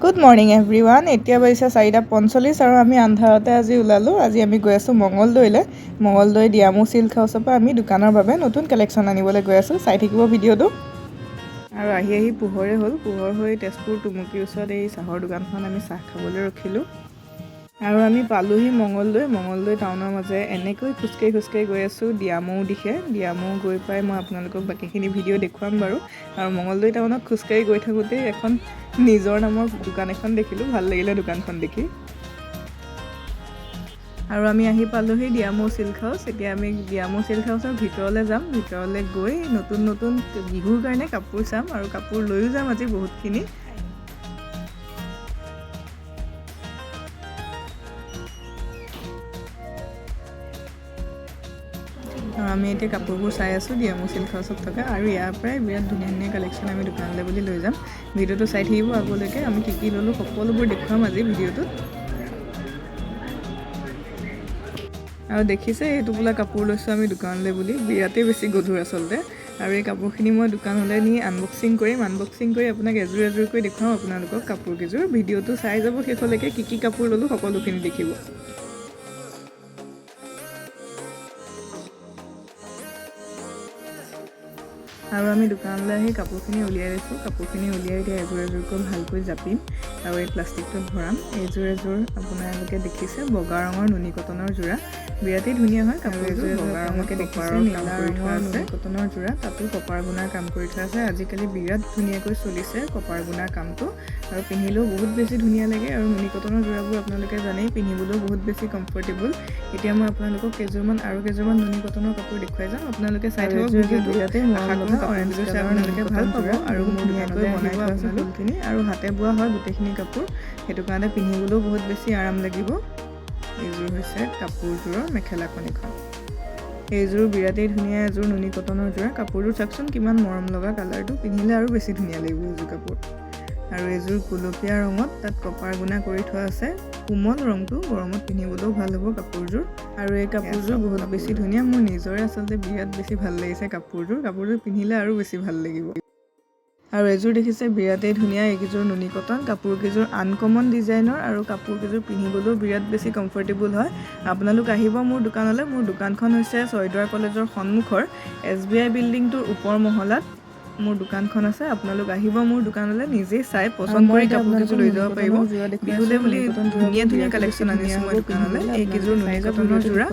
Good morning everyone. এতিয়া বাজিছে 4:45 আৰু আমি আন্ধাৰতে আজি ওলালোঁ। আজি আমি গৈ আছোঁ মঙলদৈলৈ। মঙলদৈ ডিয়ামো চিল্ক হাউচৰ পৰা আমি দোকানৰ বাবে নতুন কালেকশ্যন আনিবলৈ গৈ আছোঁ। চাই থাকিব ভিডিঅ'টো। আৰু আহি পোহৰে হ'ল। পোহৰ হৈ তেজপুৰ টুমুকীৰ ওচৰত এই চাহৰ দোকানখন আমি চাহ খাবলৈ ৰখিলোঁ। আৰু আমি পালোহি মঙলদৈ টাউনৰ মাজে এনেকৈ খোজকাঢ়ি গৈ আছোঁ ডিয়ামৌ দিশে। ডিয়ামৌ গৈ পাই মই আপোনালোকক বাকীখিনি ভিডিঅ' দেখুৱাম বাৰু। আৰু মঙলদৈ টাউনত খোজকাঢ়ি গৈ থাকোঁতেই এখন নিজৰ নামৰ দোকান এখন দেখিলোঁ। ভাল লাগিলে দোকানখন দেখি। আৰু আমি আহি পালোহি ডিয়ামৌ চিল্ক হাউচ। এতিয়া আমি ডিয়ামৌ চিল্ক হাউচৰ ভিতৰলৈ যাম। ভিতৰলৈ গৈ নতুন বিহুৰ কাৰণে কাপোৰ চাম আৰু কাপোৰ লৈও যাম আজি বহুতখিনি। আৰু আমি এতিয়া কাপোৰবোৰ চাই আছোঁ ডিয়ামৌ চিল্ক হাউচত থকা। আৰু ইয়াৰ পৰাই বিৰাট ধুনীয়া কালেকশ্যন আমি দোকানলৈ বুলি লৈ যাম। ভিডিঅ'টো চাই থাকিব আগলৈকে। আমি কি ল'লোঁ সকলোবোৰ দেখুৱাম আজি ভিডিঅ'টোত। আৰু দেখিছে এইটো বোলা কাপোৰ লৈছোঁ আমি দোকানলৈ বুলি। বিৰাটেই বেছি গধুৰ আচলতে। আৰু এই কাপোৰখিনি মই দোকানলৈ নি আনবক্সিং কৰিম। আনবক্সিং কৰি আপোনাক এযোৰ দেখুৱাম আপোনালোকক কাপোৰকেইযোৰ। ভিডিঅ'টো চাই যাব শেষলৈকে। কি কাপোৰ ল'লোঁ সকলোখিনি দেখিব। আৰু আমি দোকানলৈ আহি কাপোৰখিনি উলিয়াই লৈছোঁ। কাপোৰখিনি উলিয়াই এতিয়া এযোৰকৈ ভালকৈ জাপিম আৰু এই প্লাষ্টিকটোত ভৰাম। এযোৰ আপোনালোকে দেখিছে বগা ৰঙৰ নুনি কটনৰ যোৰা। বিৰাটেই ধুনীয়া হয় কাপোৰযোৰ। বগা ৰঙকে দেখিছে নীলা ৰঙৰ নুনি কটনৰ যোৰা। তাতো কপাৰ গুণাৰ কাম কৰি থোৱা আছে। আজিকালি বিৰাট ধুনীয়াকৈ চলিছে কপাৰ গুণাৰ কামটো। আৰু পিন্ধিলেও বহুত বেছি ধুনীয়া লাগে। আৰু নুনি কটনৰ যোৰাবোৰ আপোনালোকে জানেই পিন্ধিবলৈও বহুত বেছি কমফৰ্টেবল। এতিয়া মই আপোনালোকক কেইযোৰমান নুনি কটনৰ কাপোৰ দেখুৱাই যাম। আপোনালোকে চাই থাকক ভিডিঅ'টো। অৰেঞ্জ কালাৰ আপোনালোকে ভাল পাব। আৰু মোৰ ধুনীয়াকৈ বনাই থোৱা আছে ফুলখিনি। আৰু হাতে বোৱা হয় গোটেইখিনি কাপোৰ। সেইটো কাৰণে পিন্ধিবলৈও বহুত বেছি আৰাম লাগিব। এইযোৰ হৈছে কাপোৰযোৰৰ মেখেলাখন। এইযোৰ বিৰাটেই ধুনীয়া এযোৰ নুনি কটনৰ যোৰা। কাপোৰযোৰ চাওকচোন কিমান মৰম লগা কালাৰটো। পিন্ধিলে আৰু বেছি ধুনীয়া লাগিব এইযোৰ কাপোৰ। আৰু এইযোৰ গুলপীয়া ৰঙত তাত কপাৰ গুণা কৰি থোৱা আছে। কোমল ৰংটো গৰমত পিন্ধিবলৈও ভাল হ'ব কাপোৰযোৰ। আৰু এই কাপোৰযোৰ বহুত বেছি ধুনীয়া। মোৰ নিজৰে আচলতে বিৰাট বেছি ভাল লাগিছে কাপোৰযোৰ পিন্ধিলে আৰু বেছি ভাল লাগিব। আৰু এযোৰ দেখিছে বিৰাটেই ধুনীয়া। এইকেইযোৰ নুনি কটন। কাপোৰকেইযোৰ আনকমন ডিজাইনৰ আৰু কাপোৰকেইযোৰ পিন্ধিবলৈও বিৰাট বেছি কমফৰ্টেবল হয়। আপোনালোক আহিব মোৰ দোকানলৈ। মোৰ দোকানখন হৈছে ছয়দুৱাৰ কলেজৰ সন্মুখৰ SBI বিল্ডিংটোৰ ওপৰ মহলাত মোৰ দোকানখন আছে। আপোনালোক আহিব মোৰ দোকানলৈ। নিজেই চাই পচন্দ কৰি কাপোৰকেইযোৰ লৈ যাব পাৰিব। বিহুলে বুলি ধুনীয়া কালেকশ্যন আনিছোঁ মই দোকানলৈ। এইকেইযোৰ নুনি কটনৰ যোৰা।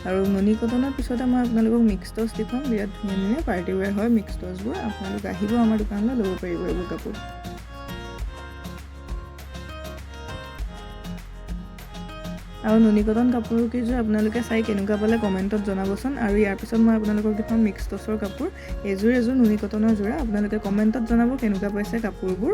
আৰু নুনি কটনৰ পিছতে মই আপোনালোকক মিক্স টচ দেখুৱাম। বিৰাট ধুনীয়া পাৰ্টি ৱেৰ হয় মিক্স টচবোৰ। আপোনালোক আহিব আমাৰ দোকানলৈ ল'ব পাৰিব এইবোৰ কাপোৰ। আৰু নুনি কটন কাপোৰকেইযোৰ আপোনালোকে চাই কেনেকুৱা পালে কমেণ্টত জনাবচোন। আৰু ইয়াৰ পিছত মই আপোনালোকক দেখুৱাম মিক্স টচৰ কাপোৰ। এযোৰ নুনি কটনৰ যোৰা। আপোনালোকে কমেণ্টত জনাব কেনেকুৱা পাইছে কাপোৰবোৰ।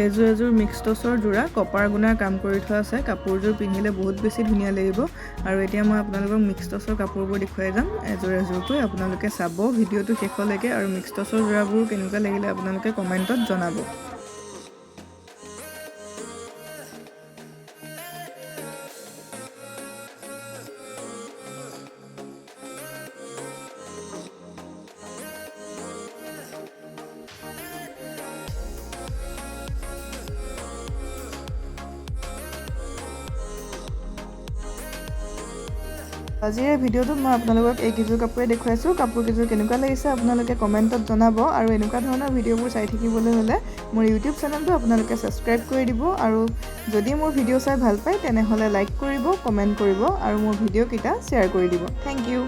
এযোৰ মিক্স টচৰ যোৰা। কপাৰ গুণাৰ কাম কৰি থোৱা আছে। কাপোৰযোৰ পিন্ধিলে বহুত বেছি ধুনীয়া লাগিব। আৰু এতিয়া মই আপোনালোকক মিক্স টচৰ কাপোৰবোৰ দেখুৱাই যাম এযোৰকৈ। আপোনালোকে চাব ভিডিঅ'টো শেষলৈকে। আৰু মিক্স টচৰ যোৰাবোৰ কেনেকুৱা লাগিলে আপোনালোকে কমেণ্টত জনাব। আজিৰ এই ভিডিঅ'টোত মই আপোনালোকক এইকেইযোৰ কাপোৰে দেখুৱাইছোঁ। কাপোৰকেইযোৰ কেনেকুৱা লাগিছে আপোনালোকে কমেণ্টত জনাব। আৰু এনেকুৱা ধৰণৰ ভিডিঅ'বোৰ চাই থাকিবলৈ হ'লে মোৰ ইউটিউব চেনেলটো আপোনালোকে ছাবস্ক্ৰাইব কৰি দিব। আৰু যদি মোৰ ভিডিঅ' চাই ভাল পায় তেনেহ'লে লাইক কৰিব, কমেণ্ট কৰিব আৰু মোৰ ভিডিঅ'কেইটা শ্বেয়াৰ কৰি দিব। Thank U.